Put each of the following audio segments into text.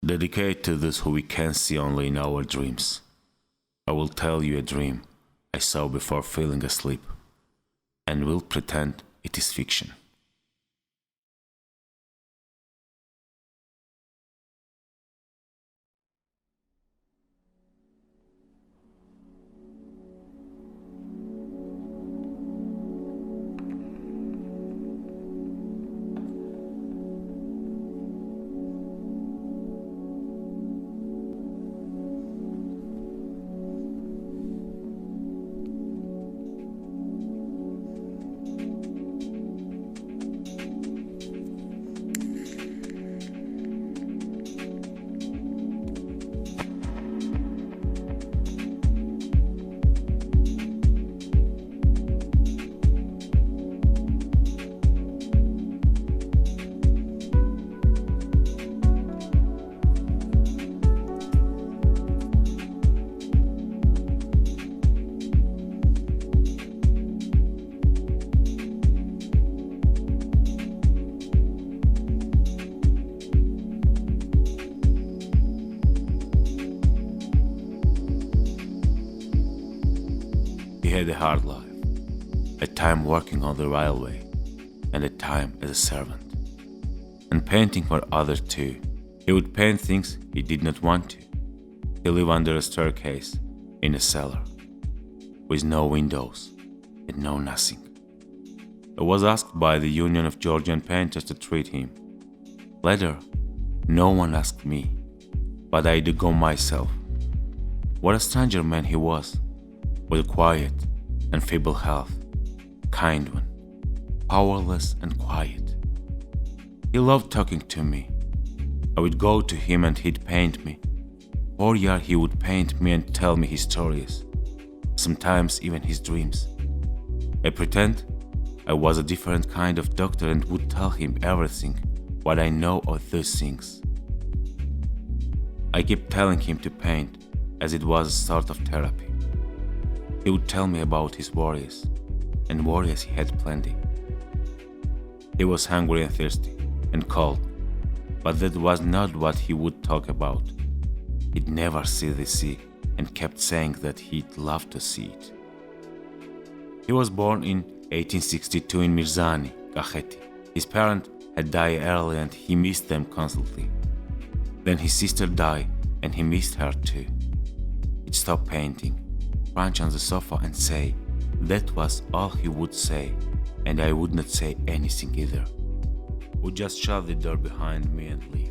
Dedicated to those who we can see only in our dreams. I will tell you a dream I saw before falling asleep, and will pretend it is fiction. He had a hard life, a time working on the railway, and a time as a servant. And painting for others too. He would paint things he did not want to. He lived under a staircase, in a cellar, with no windows and no nothing. I was asked by the Union of Georgian Painters to treat him. Later, no one asked me, but I did go myself. What a stranger man he was, with a quiet and feeble health, kind one, powerless and quiet. He loved talking to me. I would go to him and he'd paint me. For years he would paint me and tell me his stories, sometimes even his dreams. I pretend I was a different kind of doctor and would tell him everything what I know of those things. I kept telling him to paint as it was a sort of therapy. He would tell me about his worries, and worries he had plenty. He was hungry and thirsty and cold, but that was not what he would talk about. He'd never see the sea and kept saying that he'd love to see it. He was born in 1862 in Mirzani, Kakheti. His parents had died early and he missed them constantly. Then his sister died and he missed her too. He'd stop painting, crunch on the sofa and say, that was all he would say, and I would not say anything either. Would just shut the door behind me and leave.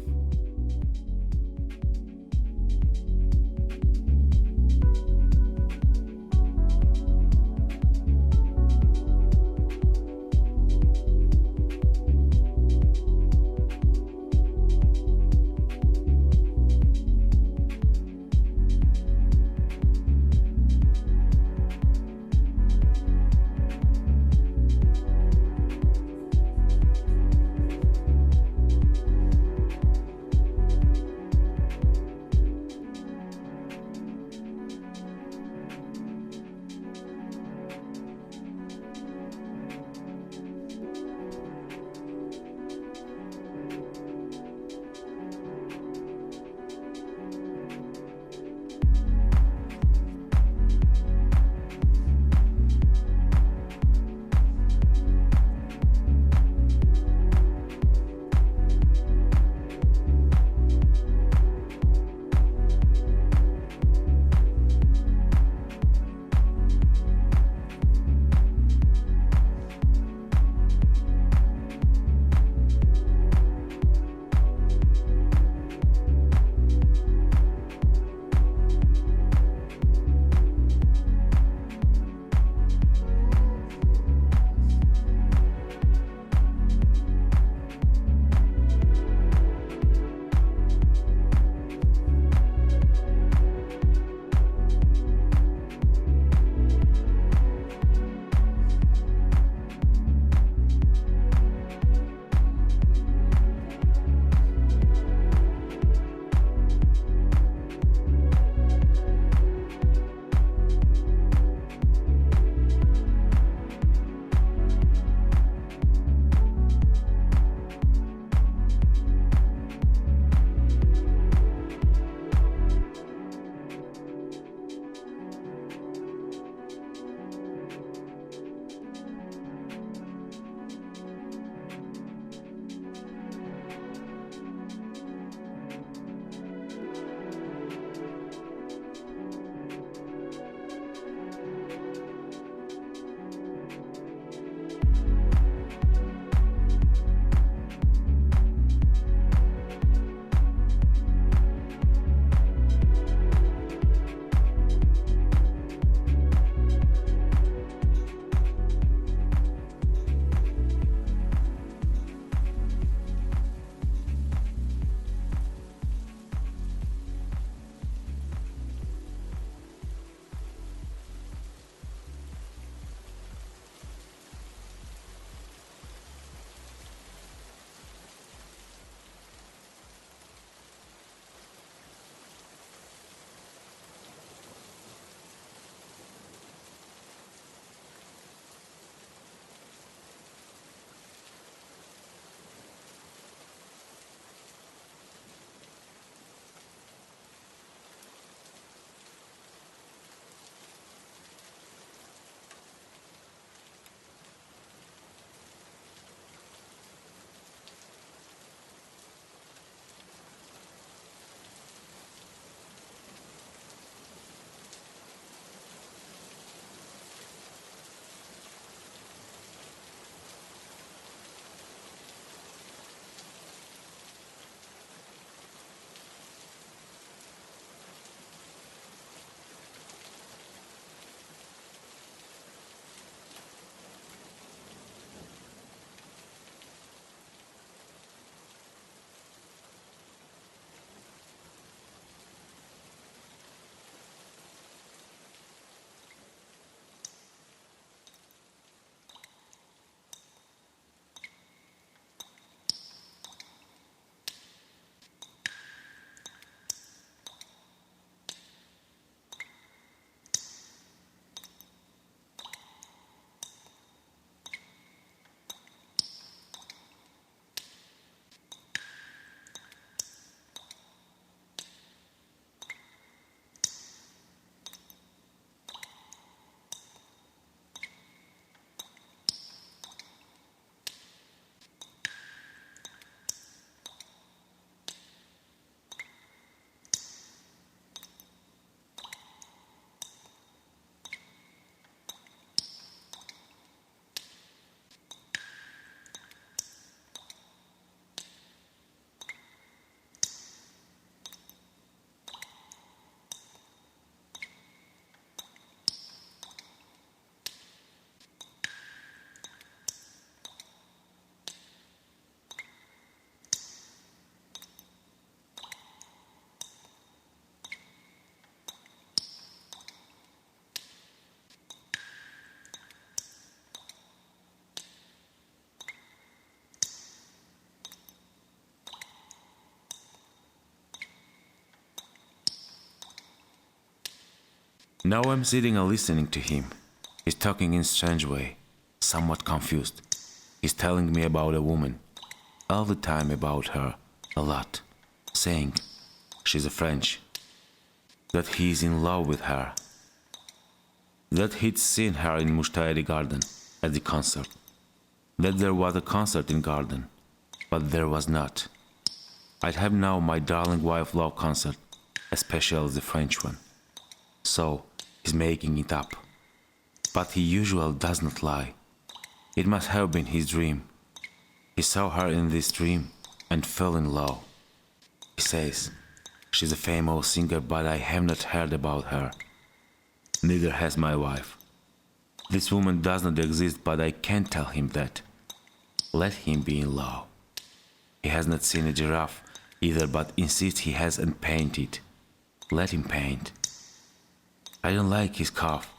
Now I'm sitting and listening to him. He's talking in a strange way, somewhat confused. He's telling me about a woman, all the time about her, a lot, saying she's a French, that he's in love with her, that he'd seen her in Mushtari Garden at the concert, that there was a concert in Garden, but there was not. I'd have now my darling wife love concert, especially the French one. So he's making it up. But he usually does not lie. It must have been his dream. He saw her in this dream and fell in love. He says, she's a famous singer, but I have not heard about her. Neither has my wife. This woman does not exist, but I can't tell him that. Let him be in love. He has not seen a giraffe either, but insists he has and paint it. Let him paint. I don't like his cough.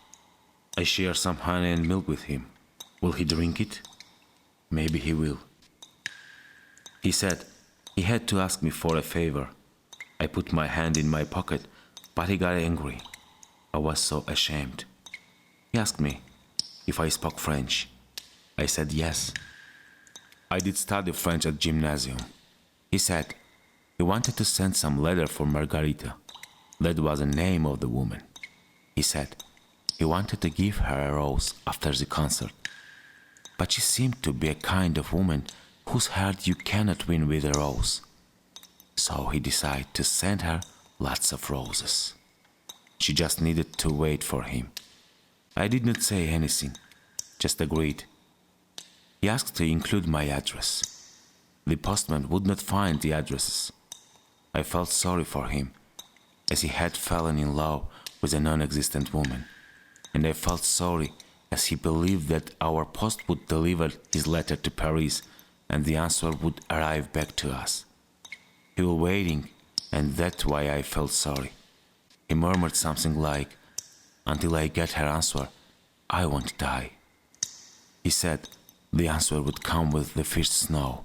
I share some honey and milk with him. Will he drink it? Maybe he will. He said he had to ask me for a favor. I put my hand in my pocket, but he got angry. I was so ashamed. He asked me if I spoke French. I said yes. I did study French at gymnasium. He said he wanted to send some letter for Margarita. That was the name of the woman. He said he wanted to give her a rose after the concert. But she seemed to be a kind of woman whose heart you cannot win with a rose. So he decided to send her lots of roses. She just needed to wait for him. I did not say anything, just agreed. He asked to include my address. The postman would not find the addresses. I felt sorry for him, as he had fallen in love with a non-existent woman, and I felt sorry as he believed that our post would deliver his letter to Paris and the answer would arrive back to us. He was waiting, and that's why I felt sorry. He murmured something like, "Until I get her answer, I won't die." He said the answer would come with the first snow.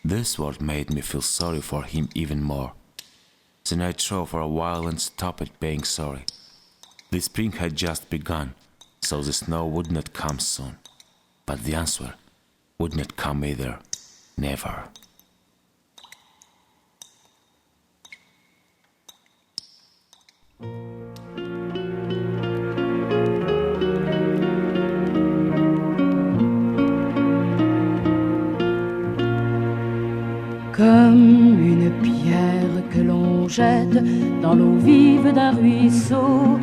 This word made me feel sorry for him even more. Then I drove for a while and stopped being sorry. The spring had just begun, so the snow would not come soon. But the answer would not come either. Never. Comme une pierre que l'on jette dans l'eau vive d'un ruisseau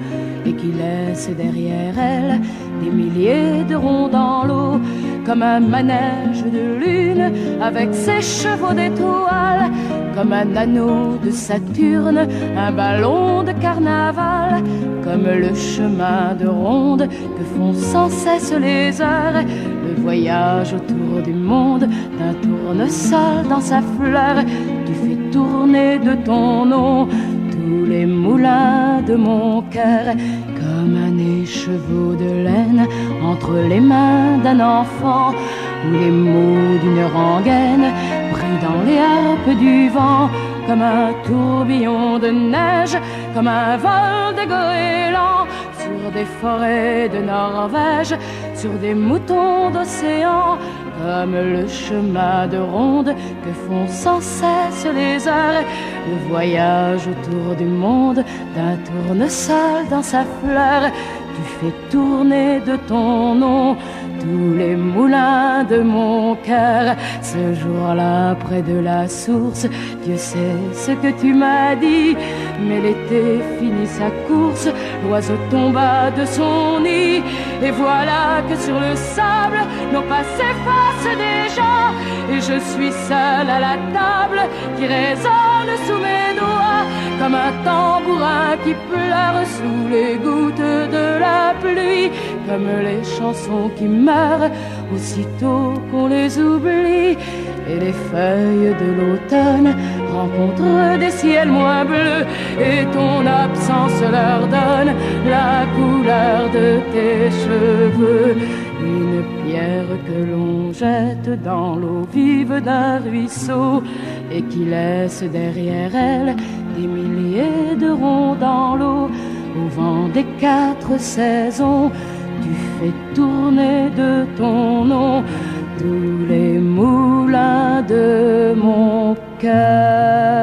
et qui laisse derrière elle des milliers de ronds dans l'eau, comme un manège de lune avec ses chevaux d'étoiles, comme un anneau de Saturne, un ballon de carnaval, comme le chemin de ronde que font sans cesse les heures, le voyage autour du monde d'un tournesol dans sa fleur. Tu fais tourner de ton nom tous les moulins de mon cœur, comme un écheveau de laine entre les mains d'un enfant, où les mots d'une rengaine brillent dans les harpes du vent, comme un tourbillon de neige, comme un vol de goéland, sur des forêts de Norvège, sur des moutons d'océan, comme le chemin de ronde que font sans cesse les heures, le voyage autour du monde d'un tournesol dans sa fleur. Tu fais tourner de ton nom tous les moulins de mon cœur. Ce jour-là, près de la source, Dieu sait ce que tu m'as dit, mais l'été finit sa course, l'oiseau tomba de son nid, et voilà que sur le sable, nos pas s'effacent déjà, et je suis seule à la table qui résonne sous mes doigts, comme un tambourin qui pleure sous les gouttes de la pluie, comme les chansons qui meurent aussitôt qu'on les oublie, et les feuilles de l'automne rencontrent des ciels moins bleus, et ton absence leur donne la couleur de tes cheveux. Une pierre que l'on jette dans l'eau vive d'un ruisseau et qui laisse derrière elle des milliers de ronds dans l'eau, au vent des 4 saisons. Tu fais tourner de ton nom tous les moulins de mon cœur.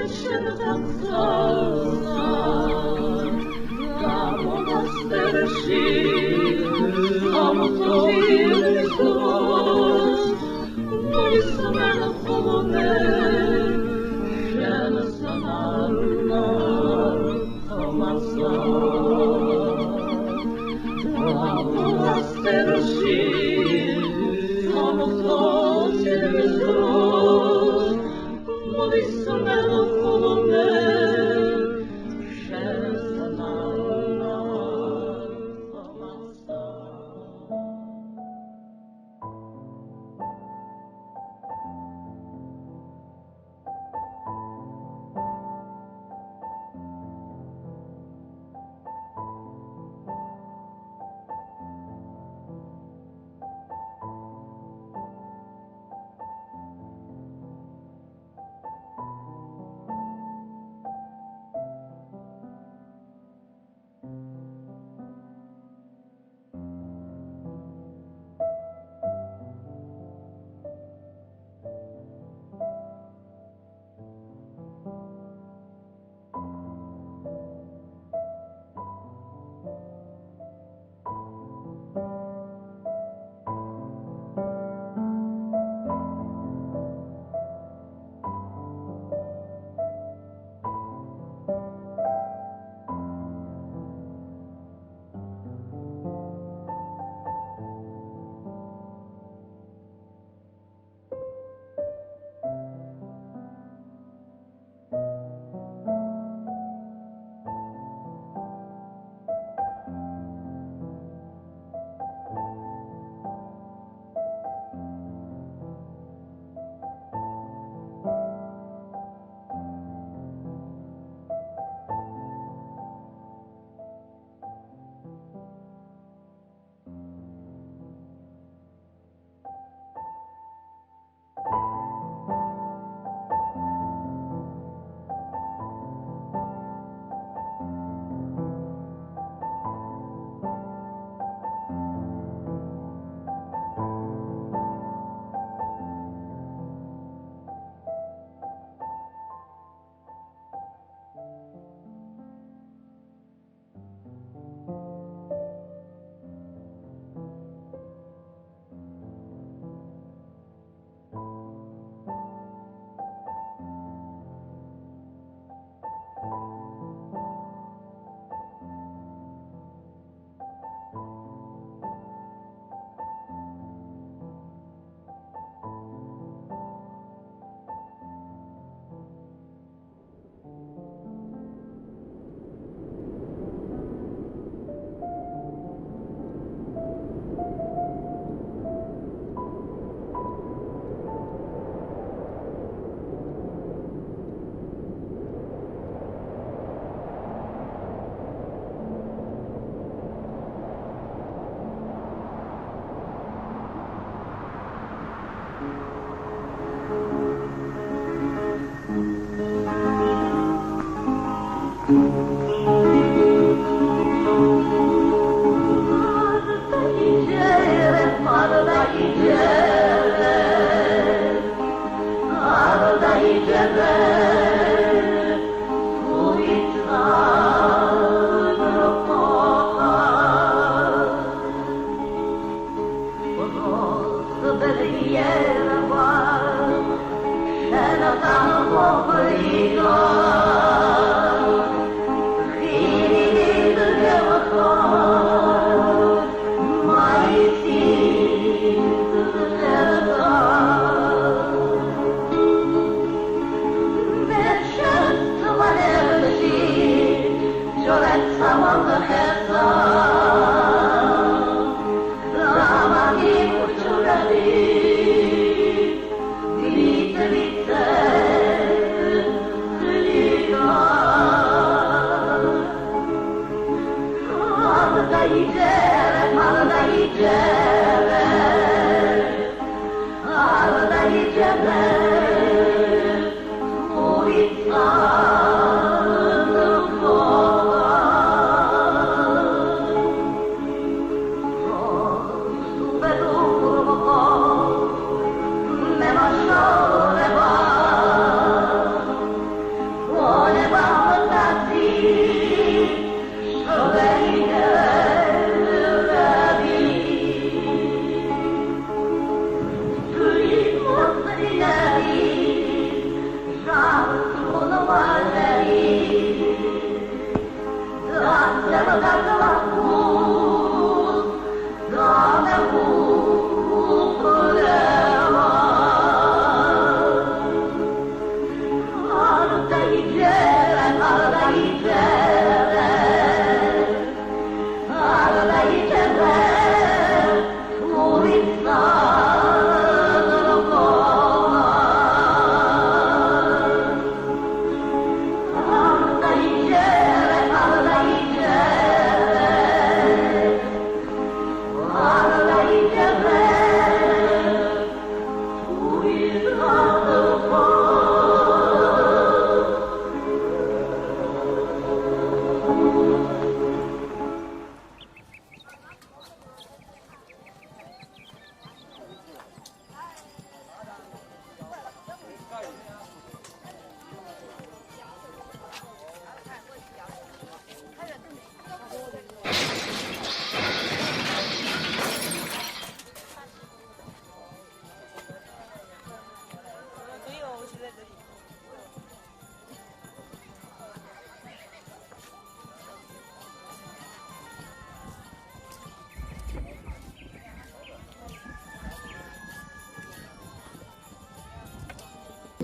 Neşe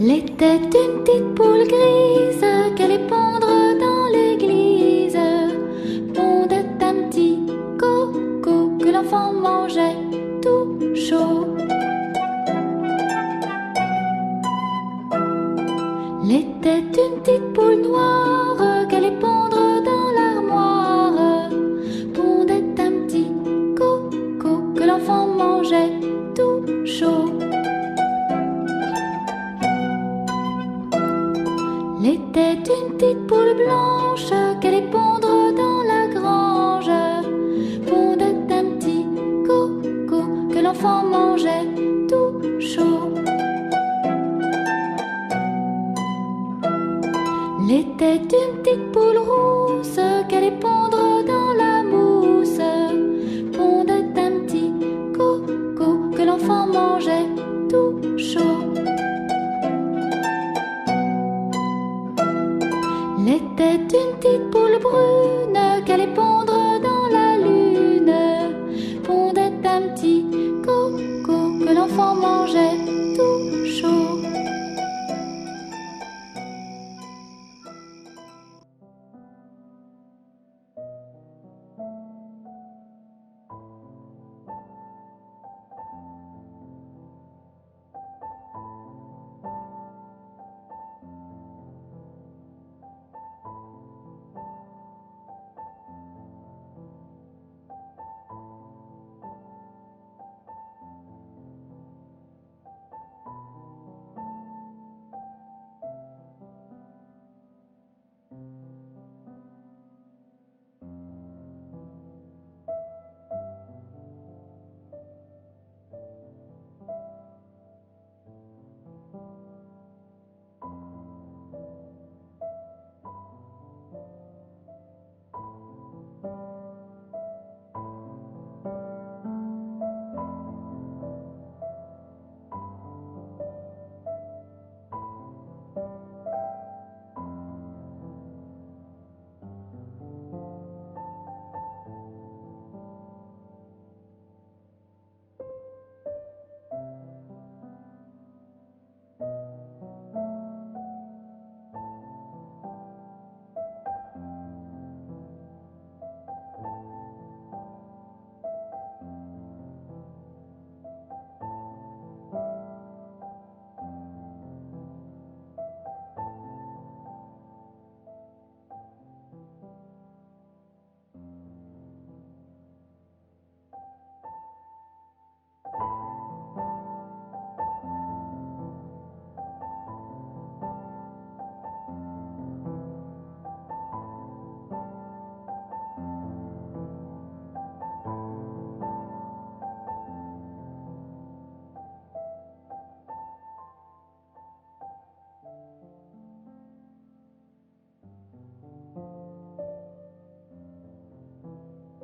L'était une petite poule grise qu'allait pondre dans l'église. Pondait un petit coco que l'enfant mangeait tout chaud. L'était une petite poule noire qu'allait pondre dans l'armoire. Pondait un petit coco que l'enfant mangeait tout chaud. L'était une petite poule blanche qu'allait pondre dans la grange. Pondait un petit coco que l'enfant mangeait tout chaud. L'était une petite poule rousse qu'allait pondre dans la mousse. Pondait un petit coco que l'enfant mangeait tout chaud. L'était une petite poule brune qu'allait pondre dans la lune. Pondait un petit coco que l'enfant mangeait tout chaud.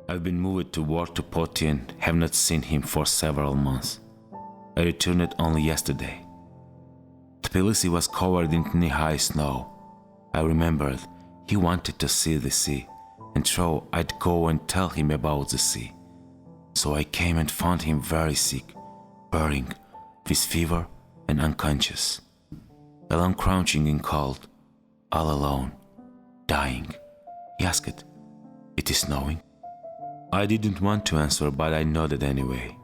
I've been moved to work to Poti and have not seen him for several months. I returned only yesterday. Tbilisi was covered in knee-high snow. I remembered he wanted to see the sea, and so I'd go and tell him about the sea. So I came and found him very sick, burning, with fever and unconscious, alone crouching in cold, all alone, dying. He asked, "It is snowing?" I didn't want to answer, but I nodded anyway.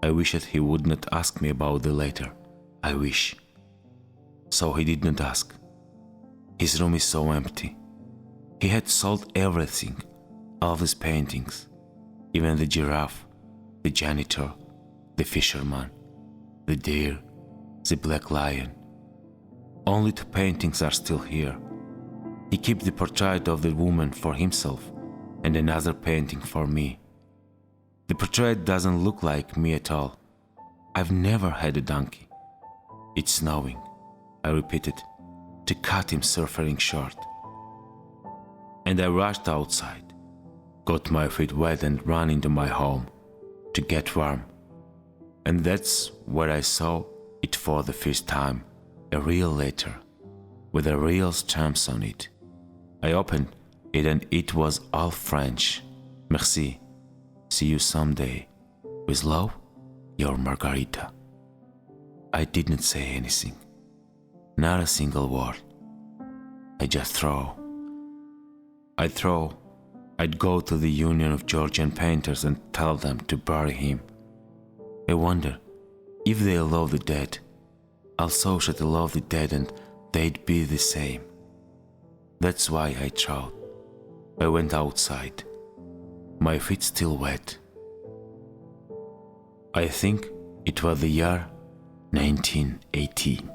I wished he would not ask me about the letter. I wish. So he did not ask. His room is so empty. He had sold everything, all of his paintings, even the giraffe, the janitor, the fisherman, the deer, the black lion. Only 2 paintings are still here. He kept the portrait of the woman for himself and another painting for me. The portrait doesn't look like me at all. I've never had a donkey. It's snowing, I repeated, to cut him suffering short. And I rushed outside, got my feet wet and ran into my home to get warm. And that's where I saw it for the first time, a real letter with a real stamps on it. I opened it and it was all French. Merci. See you someday. With love, your Margarita. I didn't say anything. Not a single word. I just I'd go to the Union of Georgian Painters and tell them to bury him. I wonder if they love the dead. Also should love the dead and they'd be the same. That's why I trod. I went outside. My feet still wet. I think it was the year 1918.